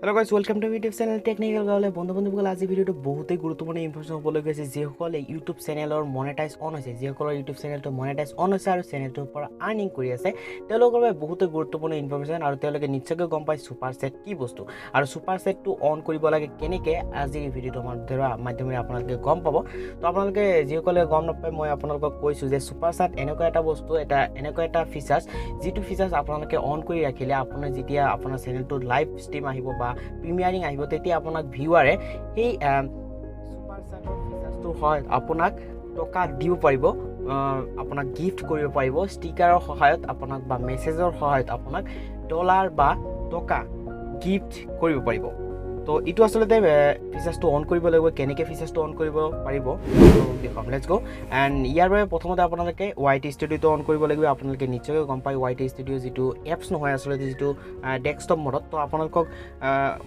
Hello guys, welcome to YouTube channel Technical গাওলে বন্ধু আজি ভিডিওটো বহুতেই গুৰুত্বপূৰ্ণ ইনফৰমেশ্যন হ'বলৈ গৈছে যিসকলে YouTube চেনেলৰ মনেটাইজ অন হৈছে যিসকলৰ YouTube চেনেলটো মনেটাইজ অন হৈছে আৰু চেনেলটোৰ পৰা আৰ্নিং কৰি আছে তেওঁলোকৰ বাবে বহুতেই গুৰুত্বপূৰ্ণ ইনফৰমেশ্যন আৰু তেওঁলোকে নিশ্চয়কৈ গম পায় সুপাৰ সেট কি বস্তু আৰু সুপাৰ সেটটো অন কৰিব লাগে কেনেকৈ আজি এই ভিডিওটো মাধ্যমেৰে আপোনালোকে গম পাব তো আপোনালোকে যিসকলে গম নাপায় মই আপোনালোকক কৈছোঁ যে সুপাৰ সেট এনেকুৱা এটা বস্তু এনেকুৱা এটা ফিচাৰ্ছ যিটো ফিচাৰ্ছ আপোনালোকে অন কৰি ৰাখিলে আপোনাৰ যেতিয়া আপোনাৰ চেনেলটো লাইভ ষ্ট্ৰীম আহিব বা প্ৰিমিয়াৰিং আহিব তেতিয়া আপোনাক ভিউৱাৰে এই সুপাৰ সেটৰ ফিচাৰ্ছটো হয় আপোনাক টকা দিব পাৰিব আপোনাক গিফ্ট কৰিব পাৰিব ষ্টিকাৰৰ সহায়ত আপোনাক বা মেছেজৰ সহায়ত আপোনাক ডলাৰ বা টকা গিফ্ট কৰিব পাৰিব তো ইটো আসলে ফিচাৰ্ছটো অন কৰিব লাগিব কেনেকৈ ফিচাৰ্ছটো অন কৰিব পাৰিব দেখুৱাম লেটছ গো এণ্ড ইয়াৰ বাবে প্ৰথমতে আপোনালোকে YT ষ্টুডিঅ'টো অন কৰিব লাগিব আপোনালোকে নিশ্চয়কৈ গম পায় YT ষ্টুডিঅ' যিটো এপছ নহয় আচলতে যিটো ডেস্কটপ মডত তো আপোনালোকক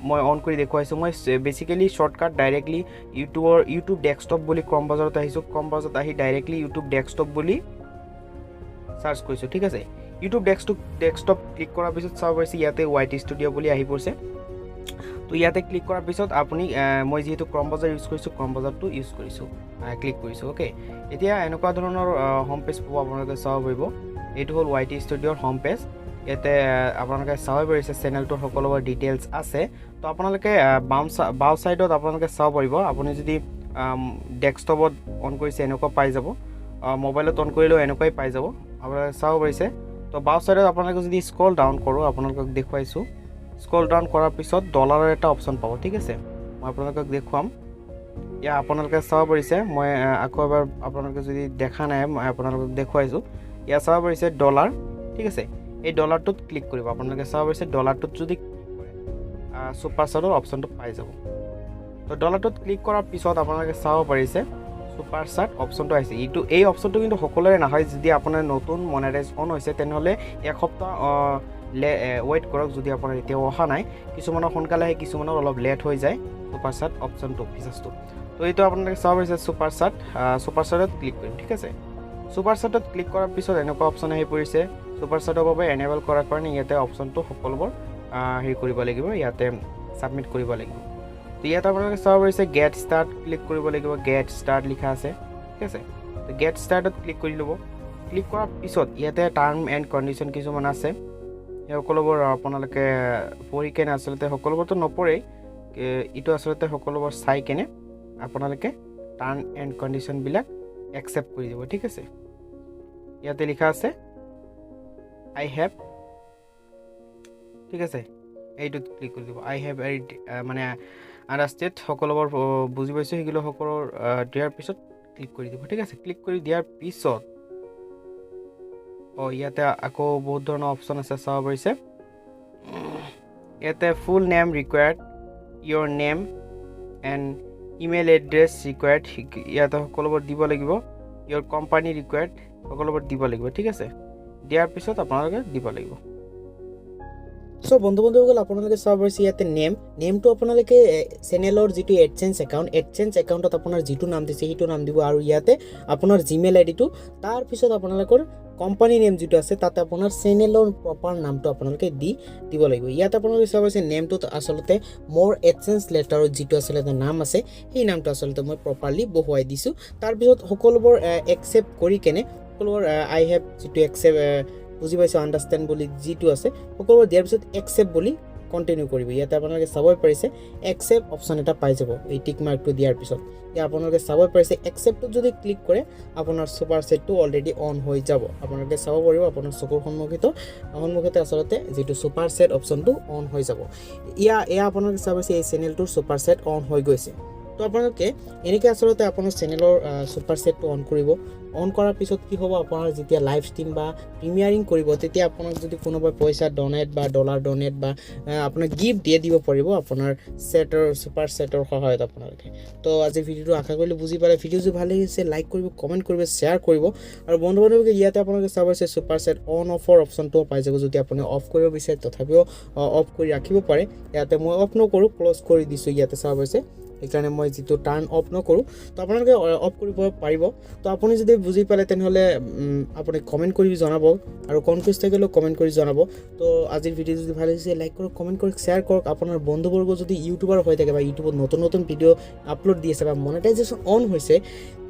মই অন কৰি দেখুৱাইছোঁ মই basically shortcut directly YouTube desktop বুলি ক্ৰম ব্ৰাউজাৰত আহিছোঁ ক্ৰম ব্ৰাউজাৰত আহি ডাইৰেক্টলি ইউটিউব ডেস্কটপ বুলি চাৰ্চ কৰিছোঁ ঠিক আছে ইউটিউব ডেস্কটপ ক্লিক কৰাৰ পিছত চাব পাৰিছে ইয়াতে YT ষ্টুডিঅ' বুলি আহি পৰিছে তো ইয়াতে ক্লিক কৰাৰ পিছত আপুনি মই যেহেতু ক্ৰম ব্ৰাউজাৰ ইউজ কৰিছোঁ ক্ৰম ব্ৰাউজাৰটো ইউজ কৰিছোঁ ক্লিক কৰিছোঁ ওকে এতিয়া এনেকুৱা ধৰণৰ হোম পেজ পাব আপোনালোকে চাব পাৰিব এইটো হ'ল YT ষ্টুডিঅ'ৰ হোম পেজ ইয়াতে আপোনালোকে চাব পাৰিছে চেনেলটোৰ সকলোবোৰ ডিটেইলছ আছে তো আপোনালোকে বাওঁ ছাইডত আপোনালোকে চাব পাৰিব আপুনি যদি ডেস্কটপত অন কৰিছে এনেকুৱা পাই যাব মোবাইলত অন কৰিলেও এনেকুৱাই পাই যাব আপোনালোকে চাব পাৰিছে তো বাওঁ ছাইডত আপোনালোকে যদি স্ক্ৰল ডাউন কৰোঁ আপোনালোকক দেখুৱাইছোঁ স্ক্ৰল ডাউন কৰাৰ পিছত ডলাৰৰ এটা অপশ্যন পাব ঠিক আছে মই আপোনালোকক দেখুৱাম ইয়া আপোনালোকে চাব পাৰিছে মই আকৌ এবাৰ আপোনালোকে যদি দেখা নাই মই আপোনালোকক দেখুৱাইছোঁ ইয়া চাব পাৰিছে ডলাৰ ঠিক আছে এই ডলাৰটোত ক্লিক কৰিব আপোনালোকে চাব পাৰিছে ডলাৰটোত যদি সুপাৰ সেটৰ অপশ্যনটো পাই যাব তো ডলাৰটোত ক্লিক কৰাৰ পিছত আপোনালোকে চাব পাৰিছে সুপাৰ সেট অপশ্যনটো আহিছে এই অপশ্যনটো কিন্তু সকলোৰে নহয় যদি আপোনাৰ নতুন মনেটাইজ অন হৈছে তেনেহ'লে এসপ্তাহ ৱেইট কৰক যদি আপোনাৰ এতিয়াও অহা নাই কিছুমানৰ সোনকালে আহে কিছুমানৰ অলপ লেট হৈ যায় সুপাৰ সেট অপশ্যনটো ফিচাৰ্ছটো তো এইটো আপোনালোকে চাব পাৰিছে সুপাৰ সেটত ক্লিক কৰিম ঠিক আছে সুপাৰ সেটত ক্লিক কৰাৰ পিছত এনেকুৱা অপশ্যন আহি পৰিছে সুপাৰ সেটৰ বাবে এনেবল কৰাৰ কাৰণে ইয়াতে অপশ্যনটো সকলোবোৰ হেৰি কৰিব লাগিব ইয়াতে ছাবমিট কৰিব লাগিব তো ইয়াতে আপোনালোকে চাব পাৰিছে গেট ষ্টাৰ্ট ক্লিক কৰিব লাগিব গেট ষ্টাৰ্ট লিখা আছে ঠিক আছে তো গেট ষ্টাৰ্টত ক্লিক কৰি ল'ব ক্লিক কৰাৰ পিছত ইয়াতে টাৰ্ম এণ্ড কণ্ডিশ্যন কিছুমান আছে এই সকলোবোৰ আপোনালোকে পঢ়ি কেনে আচলতে সকলোবোৰতো নপঢ়েই ইটো আচলতে সকলোবোৰ চাই কেনে আপোনালোকে টাৰ্ম এণ্ড কণ্ডিশ্যনবিলাক একচেপ্ট কৰি দিব ঠিক আছে ইয়াতে লিখা আছে আই হেভ ঠিক আছে এইটোত ক্লিক কৰি দিব আই হেভ মানে আণ্ডাৰষ্টেড সকলোবোৰ বুজি পাইছোঁ সেইগুলো সকলো দিয়াৰ পিছত ক্লিক কৰি দিব ঠিক আছে ক্লিক কৰি দিয়াৰ পিছত ইয়াতে আকৌ বহুত ধৰণৰ অপশ্যন আছে চাব পাৰিছে ইয়াতে full name required your name and email address required ইয়াতে সকলোবোৰ দিব লাগিব ইয়ৰ কোম্পানী ৰিকুৱাৰ্ড সকলোবোৰ দিব লাগিব ঠিক আছে দিয়াৰ পিছত আপোনালোকে দিব লাগিব সো বন্ধুসকল আপোনালোকে চাব পাৰিছে ইয়াতে নেমটো আপোনালোকে চেনেলৰ যিটো এডচেন্স একাউণ্টত আপোনাৰ যিটো নাম দিছে সেইটো নাম দিব আৰু ইয়াতে আপোনাৰ জিমেইল আইডিটো তাৰ পিছত আপোনালোকৰ কোম্পানী নেম যিটো আছে তাতে আপোনাৰ চেনেলৰ প্ৰপাৰ নামটো আপোনালোকে দিব লাগিব ইয়াতে আপোনালোকে চাব পাৰিছে নেমটোত আচলতে মোৰ এডচেন্স লেটাৰত যিটো আচলতে নাম আছে সেই নামটো আচলতে মই প্ৰপাৰলি বহুৱাই দিছোঁ তাৰপিছত সকলোবোৰ একচেপ্ট কৰি কেনে সকলোবোৰ আই হেভ যিটো একচেপ্ট বুজি পাইছোঁ আণ্ডাৰষ্টেণ্ড বুলি যিটো আছে সকলোবোৰ দিয়াৰ পিছত একচেপ্ট বুলি কণ্টিনিউ কৰিব ইয়াতে আপোনালোকে চাবই পাৰিছে একচেপ্ট অপশ্যন এটা পাই যাব এই টিক মাৰ্কটো দিয়াৰ পিছত ইয়াত আপোনালোকে চাবই পাৰিছে একচেপ্টত যদি ক্লিক কৰে আপোনাৰ সুপাৰ সেটটো অলৰেডি অন হৈ যাব আপোনালোকে চাব পাৰিব আপোনাৰ চকুৰ সন্মুখতে আচলতে যিটো সুপাৰ সেট অপশ্যনটো অন হৈ যাব এয়া আপোনালোকে চাব পাৰিছে এই চেনেলটোৰ সুপাৰ সেট অন হৈ গৈছে তো আপোনালোকে এনেকৈ আচলতে আপোনাৰ চেনেলৰ সুপাৰ সেটটো অন কৰিব অন কৰাৰ পিছত কি হ'ব আপোনাৰ যেতিয়া লাইভ ষ্ট্ৰীম বা প্ৰিমিয়াৰিং কৰিব তেতিয়া আপোনাক যদি কোনোবাই পইচা ডনেট বা ডলাৰ ডনেট বা আপোনাক গিফ্ট দিব পাৰিব আপোনাৰ সুপাৰ সেটৰ সহায়ত আপোনালোকে তো আজি ভিডিঅ'টো আশা কৰিলোঁ বুজি পালে ভিডিঅ' যদি ভাল লাগিছে লাইক কৰিব কমেণ্ট কৰিব শ্বেয়াৰ কৰিব আৰু বন্ধুবান্ধৱীক ইয়াতে আপোনালোকে চাব পাৰিছে সুপাৰ সেট অন অফৰ অপশ্যনটোও পাই যাব যদি আপুনি অফ কৰিব বিচাৰে তথাপিও অফ কৰি ৰাখিব পাৰে ইয়াতে মই অফ নকৰোঁ ক্ল'জ কৰি দিছোঁ ইয়াতে চাব পাৰিছে সেইকাৰণে মই যিটো টাৰ্ণ অফ নকৰোঁ তো আপোনালোকে অফ কৰিব পাৰিব তো আপুনি যদি বুজি পালে তেনেহ'লে আপুনি কমেণ্ট কৰি জনাব আৰু কনফিউজ থাকিলেও কমেণ্ট কৰি জনাব তো আজিৰ ভিডিঅ' যদি ভাল লাগিছে লাইক কৰক কমেণ্ট কৰক শ্বেয়াৰ কৰক আপোনাৰ বন্ধুবৰ্গ যদি ইউটিউবাৰ হৈ থাকে বা ইউটিউবত নতুন নতুন ভিডিঅ' আপলোড দি আছে বা মনেটাইজেশ্যন অন হৈছে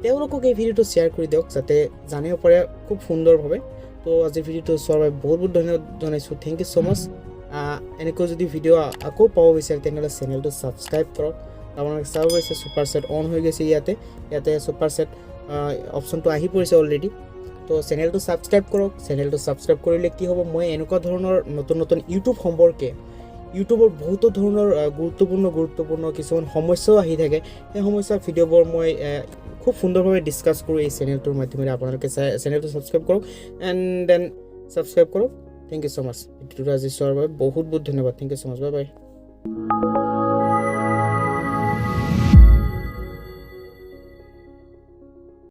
তেওঁলোকক এই ভিডিঅ'টো শ্বেয়াৰ কৰি দিয়ক যাতে জানিব পাৰে খুব সুন্দৰভাৱে তো আজিৰ ভিডিঅ'টো চোৱাৰ বাবে বহুত বহুত ধন্যবাদ জনাইছোঁ থেংক ইউ ছ' মাছ এনেকৈ যদি ভিডিঅ' আকৌ পাব বিচাৰে তেনেহ'লে চেনেলটো ছাবস্ক্ৰাইব কৰক আপোনালোকে চাব পাৰিছে ছুপাৰ ছেট অন হৈ গৈছে ইয়াতে ছুপাৰ ছেট অপশ্যনটো আহি পৰিছে অলৰেডি তো চেনেলটো ছাবস্ক্ৰাইব কৰক চেনেলটো ছাবস্ক্ৰাইব কৰিলে কি হ'ব মই এনেকুৱা ধৰণৰ নতুন নতুন ইউটিউব সম্পৰ্কে ইউটিউবৰ বহুতো ধৰণৰ গুৰুত্বপূৰ্ণ কিছুমান সমস্যাও আহি থাকে সেই সমস্যাৰ ভিডিঅ'বোৰ মই খুব সুন্দৰভাৱে ডিছকাছ কৰোঁ এই চেনেলটোৰ মাধ্যমেৰে আপোনালোকে চেনেলটো ছাবস্ক্ৰাইব কৰক এণ্ড দেন ছাবস্ক্ৰাইব কৰক থেংক ইউ ছ' মাছ ভিডিঅ'টো আজি চোৱাৰ বাবে বহুত বহুত ধন্যবাদ thank you so' much bye bye